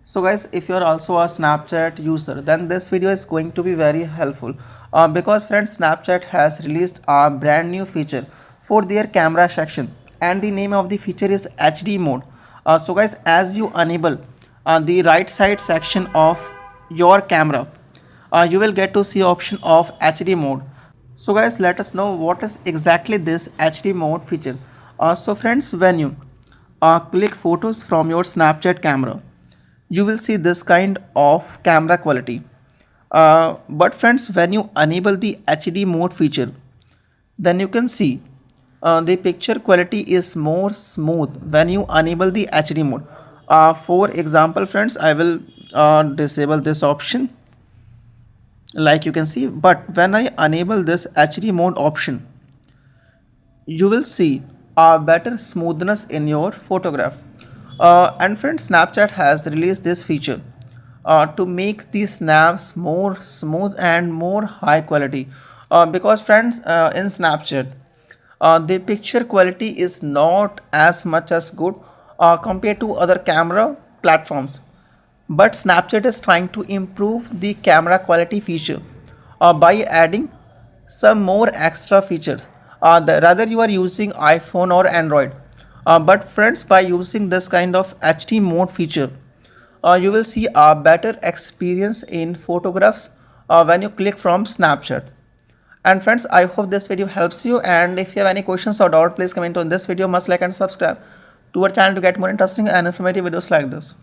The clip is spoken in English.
So guys, if you are also a Snapchat user, then this video is going to be very helpful because friends, Snapchat has released a brand new feature for their camera section, and the name of the feature is HD mode. So guys, as you enable the right side section of your camera, you will get to see option of HD mode. So guys, let us know what is exactly this HD mode feature. So friends, when you click photos from your Snapchat camera, you will see this kind of camera quality. But friends, when you enable the HD mode feature, then you can see the picture quality is more smooth when you enable the HD mode. For example, friends, I will disable this option like you can see, but when I enable this HD mode option, you will see a better smoothness in your photograph. And friends, Snapchat has released this feature to make these snaps more smooth and more high quality. Because friends, in Snapchat, the picture quality is not as much as good compared to other camera platforms, but Snapchat is trying to improve the camera quality feature by adding some more extra features. Rather you are using iPhone or Android, but friends, by using this kind of HD mode feature, you will see a better experience in photographs when you click from Snapchat. And friends, I hope this video helps you, and if you have any questions or doubt, please comment on this video. Must like and subscribe to our channel to get more interesting and informative videos like this.